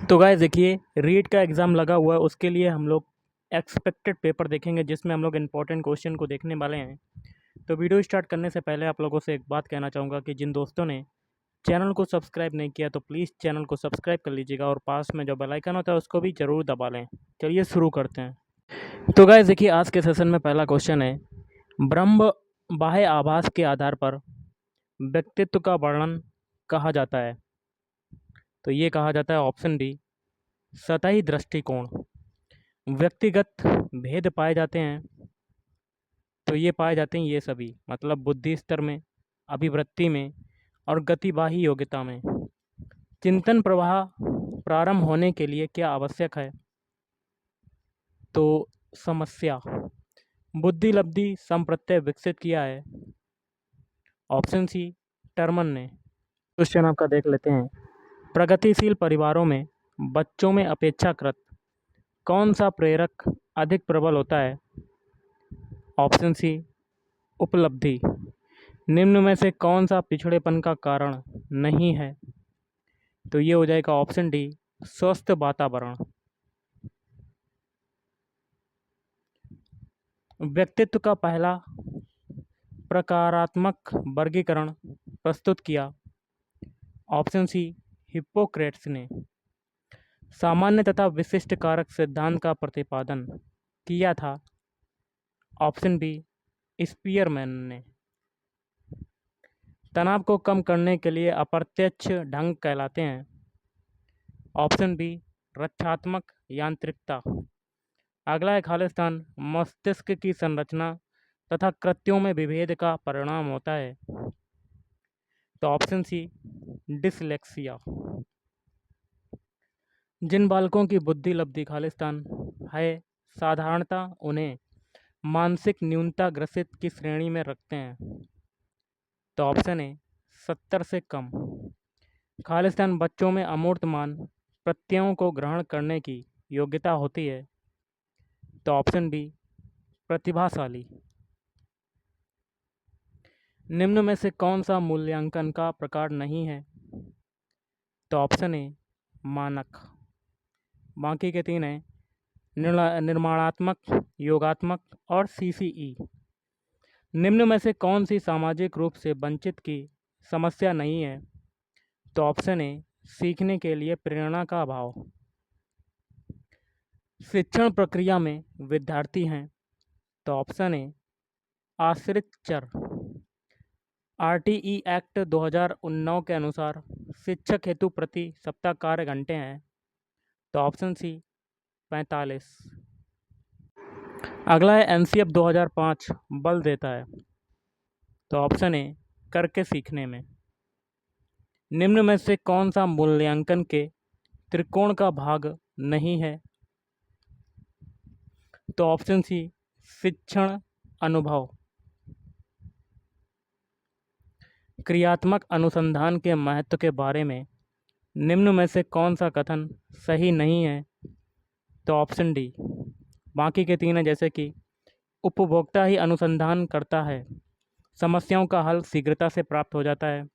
तो गाइस देखिए, रीट का एग्ज़ाम लगा हुआ है, उसके लिए हम लोग एक्सपेक्टेड पेपर देखेंगे जिसमें हम लोग इम्पोर्टेंट क्वेश्चन को देखने वाले हैं। तो वीडियो स्टार्ट करने से पहले आप लोगों से एक बात कहना चाहूँगा कि जिन दोस्तों ने चैनल को सब्सक्राइब नहीं किया तो प्लीज़ चैनल को सब्सक्राइब कर लीजिएगा और पास में जो बेल आइकन होता है उसको भी ज़रूर दबा लें। चलिए शुरू करते हैं। तो गाइस देखिए, आज के सेशन में पहला क्वेश्चन है, ब्रह्म बाह्य आभास के आधार पर व्यक्तित्व का वर्णन कहा जाता है। तो ये कहा जाता है ऑप्शन डी, सतही दृष्टिकोण। व्यक्तिगत भेद पाए जाते हैं, तो ये पाए जाते हैं ये सभी, मतलब बुद्धि स्तर में, अभिवृत्ति में और गतिवाही योग्यता में। चिंतन प्रवाह प्रारंभ होने के लिए क्या आवश्यक है? तो समस्या। बुद्धि लब्धि संप्रत्यय विकसित किया है। ऑप्शन सी, टर्मन ने। क्वेश्चन आपका देख लेते हैं। प्रगतिशील परिवारों में बच्चों में अपेक्षाकृत कौन सा प्रेरक अधिक प्रबल होता है? ऑप्शन सी, उपलब्धि। निम्न में से कौन सा पिछड़ेपन का कारण नहीं है? तो ये हो जाएगा ऑप्शन डी, स्वस्थ वातावरण। व्यक्तित्व का पहला प्रकारात्मक वर्गीकरण प्रस्तुत किया। ऑप्शन सी, हिप्पोक्रेट्स ने। सामान्य तथा विशिष्ट कारक सिद्धांत का प्रतिपादन किया था। ऑप्शन बी, स्पीयरमैन ने। तनाव को कम करने के लिए अप्रत्यक्ष ढंग कहलाते हैं। ऑप्शन बी, रक्षात्मक यांत्रिकता। अगला है खालिस्तान मस्तिष्क की संरचना तथा कृत्यों में विभेद का परिणाम होता है। तो ऑप्शन सी, डिसलेक्सिया। जिन बालकों की बुद्धि लब्धि खालिस्तान है, साधारणतः उन्हें मानसिक न्यूनता ग्रसित की श्रेणी में रखते हैं। तो ऑप्शन ए, 70 से कम। खालिस्तान बच्चों में अमूर्त मान प्रत्ययों को ग्रहण करने की योग्यता होती है। तो ऑप्शन बी, प्रतिभाशाली। निम्न में से कौन सा मूल्यांकन का प्रकार नहीं है? तो ऑप्शन ए, मानक। बाकी के तीन हैं, निर्माणात्मक, योगात्मक और सीसीई। निम्न में से कौन सी सामाजिक रूप से वंचित की समस्या नहीं है? तो ऑप्शन ए, सीखने के लिए प्रेरणा का अभाव। शिक्षण प्रक्रिया में विद्यार्थी हैं। तो ऑप्शन ए, आश्रित चर। आरटीई एक्ट 2009 के अनुसार शिक्षक हेतु प्रति सप्ताह कार्य घंटे हैं। तो ऑप्शन सी, 45। अगला है एनसीएफ 2005 बल देता है। तो ऑप्शन ए, करके सीखने में। निम्न में से कौन सा मूल्यांकन के त्रिकोण का भाग नहीं है? तो ऑप्शन सी, शिक्षण अनुभव। क्रियात्मक अनुसंधान के महत्व के बारे में निम्न में से कौन सा कथन सही नहीं है? तो ऑप्शन डी। बाकी के तीन है, जैसे कि उपभोक्ता ही अनुसंधान करता है, समस्याओं का हल शीघ्रता से प्राप्त हो जाता है,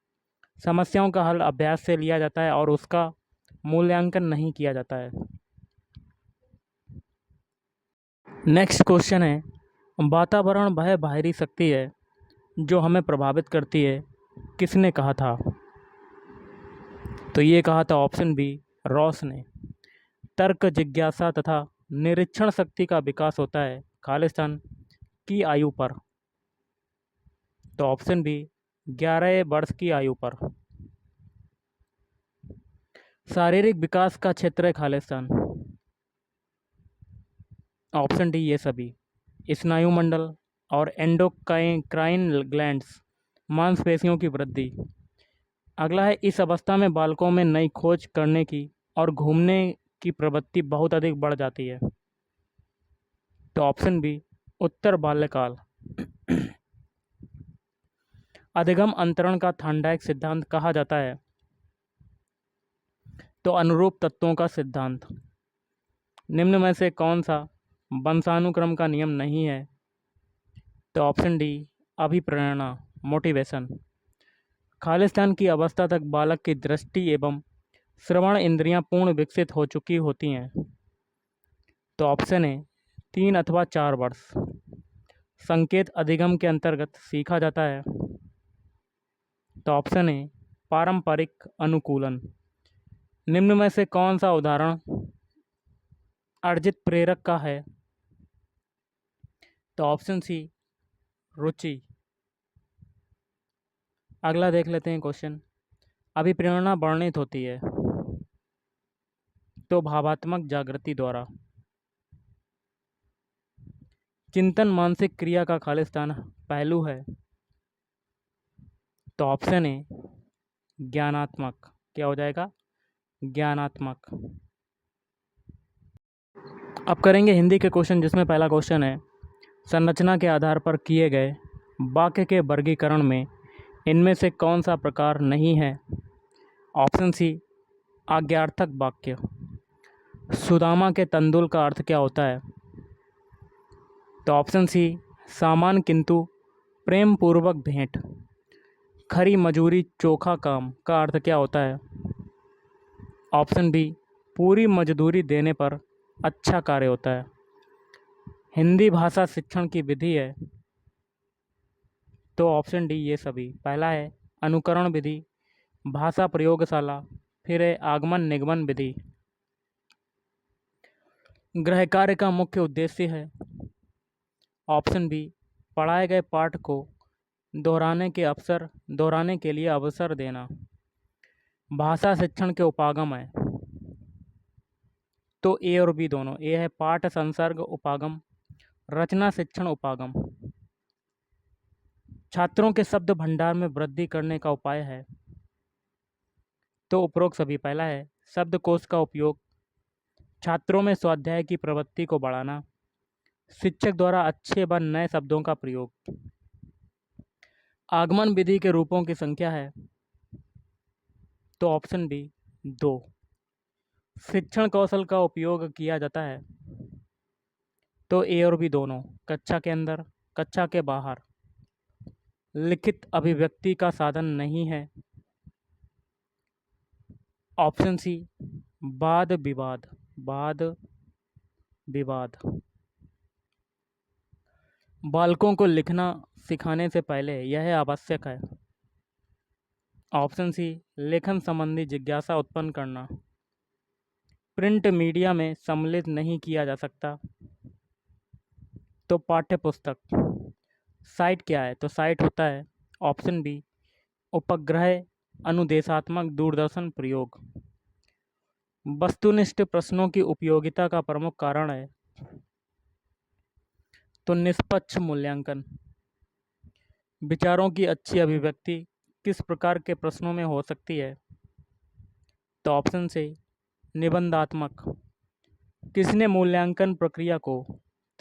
समस्याओं का हल अभ्यास से लिया जाता है और उसका मूल्यांकन नहीं किया जाता है। नेक्स्ट क्वेश्चन है, वातावरण वह बाहरी शक्ति है जो हमें प्रभावित करती है, किसने कहा था? तो ये कहा था ऑप्शन बी, रॉस ने। तर्क, जिज्ञासा तथा निरीक्षण शक्ति का विकास होता है खालिस्तान की आयु पर। तो ऑप्शन बी, 11 वर्ष की आयु पर। शारीरिक विकास का क्षेत्र है खालिस्तान। ऑप्शन डी, ये सभी, स्नायु मंडल और एंडोक्राइन ग्लैंड्स, मांसपेशियों की वृद्धि। अगला है, इस अवस्था में बालकों में नई खोज करने की और घूमने की प्रवृत्ति बहुत अधिक बढ़ जाती है। तो ऑप्शन बी, उत्तर बाल्यकाल। अधिगम अंतरण का थार्डक सिद्धांत कहा जाता है। तो अनुरूप तत्वों का सिद्धांत। निम्न में से कौन सा वंशानुक्रम का नियम नहीं है? तो ऑप्शन डी, अभिप्रेरणा, मोटिवेशन। खालिस्तान की अवस्था तक बालक की दृष्टि एवं श्रवण इंद्रियां पूर्ण विकसित हो चुकी होती हैं। तो ऑप्शन ए 3 अथवा 4 वर्ष। संकेत अधिगम के अंतर्गत सीखा जाता है। तो ऑप्शन ए पारंपरिक अनुकूलन। निम्न में से कौन सा उदाहरण अर्जित प्रेरक का है? तो ऑप्शन सी रुचि। अगला देख लेते हैं क्वेश्चन। अभिप्रेरणा वर्णित होती है तो भावात्मक जागृति द्वारा। चिंतन मानसिक क्रिया का खालिस्तान पहलू है। तो ऑप्शन ए ज्ञानात्मक। क्या हो जाएगा? ज्ञानात्मक। अब करेंगे हिंदी के क्वेश्चन, जिसमें पहला क्वेश्चन है संरचना के आधार पर किए गए वाक्य के वर्गीकरण में इनमें से कौन सा प्रकार नहीं है? ऑप्शन सी आज्ञार्थक वाक्य। सुदामा के तंदुल का अर्थ क्या होता है? तो ऑप्शन सी सामान किंतु प्रेम पूर्वक भेंट। खरी मजूरी चोखा काम का अर्थ क्या होता है? ऑप्शन बी पूरी मजदूरी देने पर अच्छा कार्य होता है। हिंदी भाषा शिक्षण की विधि है। तो ऑप्शन डी ये सभी। पहला है अनुकरण विधि, भाषा प्रयोगशाला, फिर है आगमन निगमन विधि। गृह कार्य का मुख्य उद्देश्य है। ऑप्शन बी पढ़ाए गए पाठ को दोहराने के लिए अवसर देना। भाषा शिक्षण के उपागम है। तो ए और बी दोनों। ए है पाठ संसर्ग उपागम, रचना शिक्षण उपागम। छात्रों के शब्द भंडार में वृद्धि करने का उपाय है। तो उपरोक्त सभी। पहला है शब्दकोश का उपयोग, छात्रों में स्वाध्याय की प्रवृत्ति को बढ़ाना, शिक्षक द्वारा अच्छे व नए शब्दों का प्रयोग। आगमन विधि के रूपों की संख्या है। तो ऑप्शन बी 2। शिक्षण कौशल का उपयोग किया जाता है। तो ए और बी दोनों। कक्षा के अंदर, कक्षा के बाहर। लिखित अभिव्यक्ति का साधन नहीं है। ऑप्शन सी वाद विवाद। बालकों को लिखना सिखाने से पहले यह आवश्यक है। ऑप्शन सी लेखन संबंधी जिज्ञासा उत्पन्न करना। प्रिंट मीडिया में सम्मिलित नहीं किया जा सकता। तो पाठ्य पुस्तक। साइट क्या है? तो साइट होता है ऑप्शन बी उपग्रह अनुदेशात्मक दूरदर्शन प्रयोग। वस्तुनिष्ठ प्रश्नों की उपयोगिता का प्रमुख कारण है। तो निष्पक्ष मूल्यांकन। विचारों की अच्छी अभिव्यक्ति किस प्रकार के प्रश्नों में हो सकती है? तो ऑप्शन से निबंधात्मक। किसने मूल्यांकन प्रक्रिया को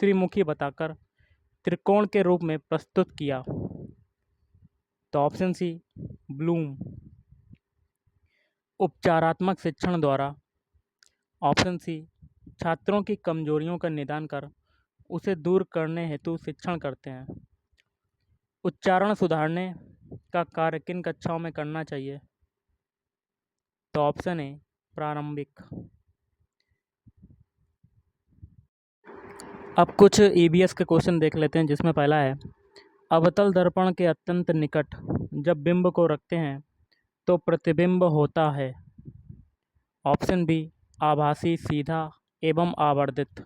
त्रिमुखी बताकर त्रिकोण के रूप में प्रस्तुत किया? तो ऑप्शन सी ब्लूम। उपचारात्मक शिक्षण द्वारा। ऑप्शन सी छात्रों की कमजोरियों का निदान कर उसे दूर करने हेतु शिक्षण करते हैं। उच्चारण सुधारने का कार्य किन कक्षाओं में करना चाहिए? तो ऑप्शन ए प्रारंभिक। अब कुछ ईबीएस के क्वेश्चन देख लेते हैं, जिसमें पहला है अवतल दर्पण के अत्यंत निकट जब बिंब को रखते हैं तो प्रतिबिंब होता है। ऑप्शन बी आभासी, सीधा एवं आवर्धित।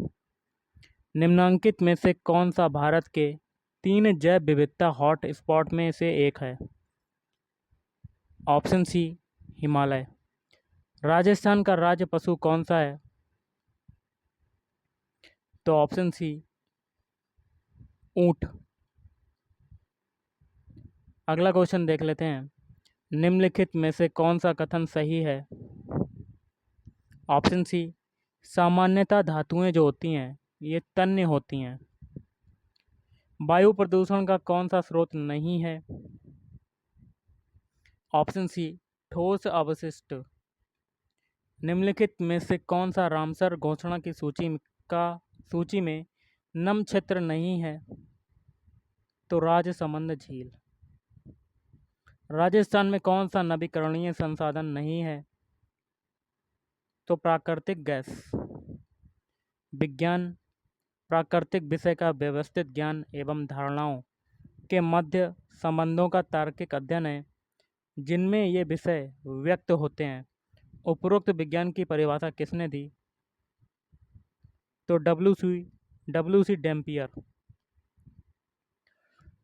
निम्नांकित में से कौन सा भारत के 3 जैव विविधता हॉट स्पॉट में से एक है? ऑप्शन सी हिमालय। राजस्थान का राज्य पशु कौन सा है? तो ऑप्शन सी ऊंट। अगला क्वेश्चन देख लेते हैं। निम्नलिखित में से कौन सा कथन सही है? ऑप्शन सी सामान्यतः धातुएं जो होती हैं ये तन्य होती हैं। वायु प्रदूषण का कौन सा स्रोत नहीं है? ऑप्शन सी ठोस अवशिष्ट। निम्नलिखित में से कौन सा रामसर घोषणा की सूची में नम क्षेत्र नहीं है? तो राजसमंद झील। राजस्थान में कौन सा नवीकरणीय संसाधन नहीं है? तो प्राकृतिक गैस। विज्ञान प्राकृतिक विषय का व्यवस्थित ज्ञान एवं धारणाओं के मध्य संबंधों का तार्किक अध्ययन है जिनमें ये विषय व्यक्त होते हैं। उपरोक्त विज्ञान की परिभाषा किसने दी? तो डब्ल्यू सी डैम्पियर।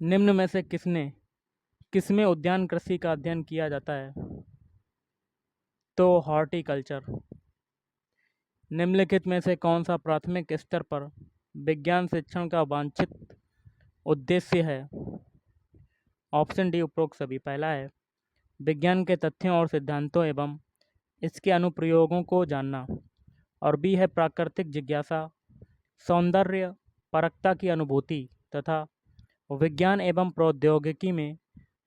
निम्न में से किसमें उद्यान कृषि का अध्ययन किया जाता है? तो हॉर्टिकल्चर। निम्नलिखित में से कौन सा प्राथमिक स्तर पर विज्ञान शिक्षण का वांछित उद्देश्य है? ऑप्शन डी उपरोक्त सभी। पहला है विज्ञान के तथ्यों और सिद्धांतों एवं इसके अनुप्रयोगों को जानना, और बी है प्राकृतिक जिज्ञासा, सौंदर्य परकता की अनुभूति तथा विज्ञान एवं प्रौद्योगिकी में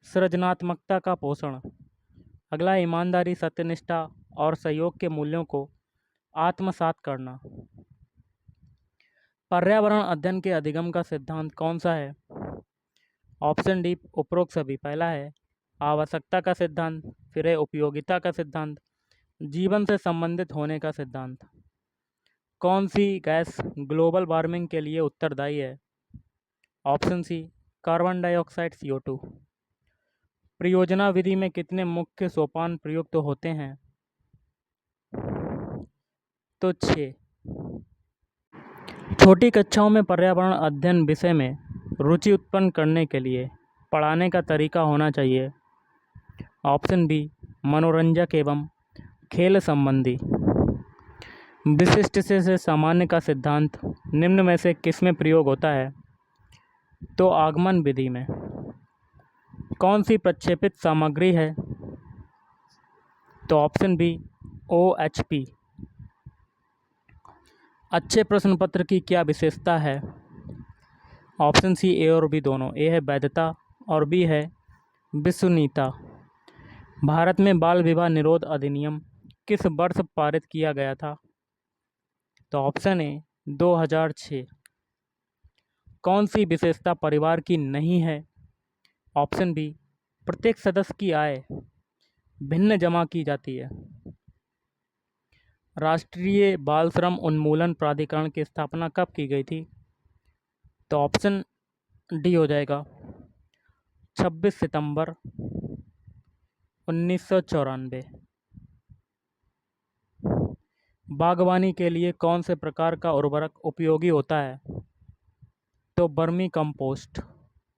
सृजनात्मकता का पोषण। अगला ईमानदारी, सत्यनिष्ठा और सहयोग के मूल्यों को आत्मसात करना। पर्यावरण अध्ययन के अधिगम का सिद्धांत कौन सा है? ऑप्शन डी उपरोक्त सभी। पहला है आवश्यकता का सिद्धांत, फिर है उपयोगिता का सिद्धांत, जीवन से संबंधित होने का सिद्धांत। कौन सी गैस ग्लोबल वार्मिंग के लिए उत्तरदायी है? Option C carbon dioxide CO2। परियोजना विधि में कितने मुख्य सोपान प्रयुक्त होते हैं? तो 6। छोटी कक्षाओं में पर्यावरण अध्ययन विषय में रुचि उत्पन्न करने के लिए पढ़ाने का तरीका होना चाहिए। ऑप्शन बी मनोरंजक एवं खेल संबंधी। विशिष्ट से सामान्य का सिद्धांत निम्न में से किसमें प्रयोग होता है? तो आगमन विधि में। कौन सी प्रक्षेपित सामग्री है? तो ऑप्शन बी OHP। अच्छे प्रश्न पत्र की क्या विशेषता है? ऑप्शन सी ए और बी दोनों। ए है वैधता और बी है विश्वसनीयता। भारत में बाल विवाह निरोध अधिनियम किस वर्ष पारित किया गया था? तो ऑप्शन ए 2006। कौन सी विशेषता परिवार की नहीं है? ऑप्शन बी प्रत्येक सदस्य की आय भिन्न जमा की जाती है। राष्ट्रीय बाल श्रम उन्मूलन प्राधिकरण की स्थापना कब की गई थी? तो ऑप्शन डी हो जाएगा 26 सितंबर 1994। बागवानी के लिए कौन से प्रकार का उर्वरक उपयोगी होता है? तो वर्मी कंपोस्ट।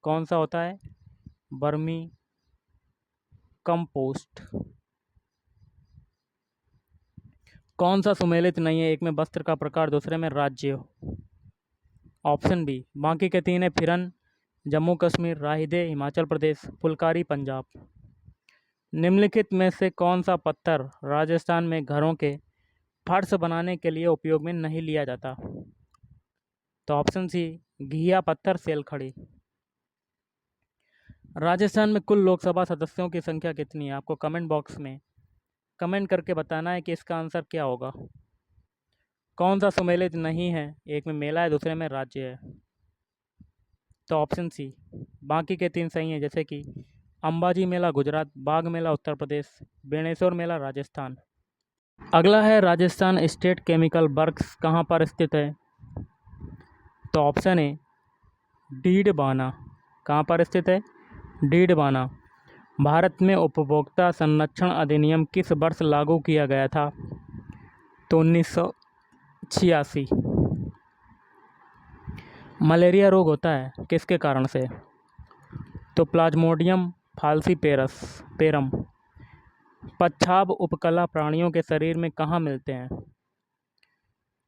कौन सा होता है? Vermi compost. कौन सा सुमेलित नहीं है? एक में वस्त्र का प्रकार, दूसरे में राज्य। ऑप्शन बी बाकी के 3 है फिरन जम्मू कश्मीर, राहिदे हिमाचल प्रदेश, फुलकारी पंजाब। निम्नलिखित में से कौन सा पत्थर राजस्थान में घरों के फर्श बनाने के लिए उपयोग में नहीं लिया जाता? तो ऑप्शन सी घिया पत्थर सेलखड़ी। राजस्थान में कुल लोकसभा सदस्यों की संख्या कितनी है? आपको कमेंट बॉक्स में कमेंट करके बताना है कि इसका आंसर क्या होगा। कौन सा सुमेलित नहीं है? एक में मेला है, दूसरे में राज्य है। तो ऑप्शन सी बाकी के 3 सही हैं, जैसे कि अंबाजी मेला गुजरात, बाग मेला उत्तर प्रदेश, बेणेश्वर मेला राजस्थान। अगला है राजस्थान स्टेट केमिकल वर्क्स कहाँ पर स्थित है? तो ऑप्शन ए डीडवाना। कहाँ पर स्थित है? डीडवाना। भारत में उपभोक्ता संरक्षण अधिनियम किस वर्ष लागू किया गया था? तो 1986। मलेरिया रोग होता है किसके कारण से? तो प्लाज्मोडियम फाल्सीपेरम। पच्छाब उपकला प्राणियों के शरीर में कहाँ मिलते हैं?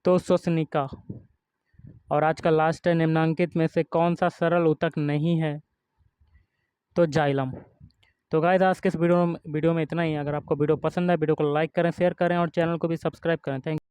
तो श्वसनिका। और आज का लास्ट है निम्नांकित में से कौन सा सरल ऊतक नहीं है? तो जाइलम। तो गाइस आज के इस वीडियो में इतना ही। अगर आपको वीडियो पसंद है वीडियो को लाइक करें, शेयर करें और चैनल को भी सब्सक्राइब करें। Thank you.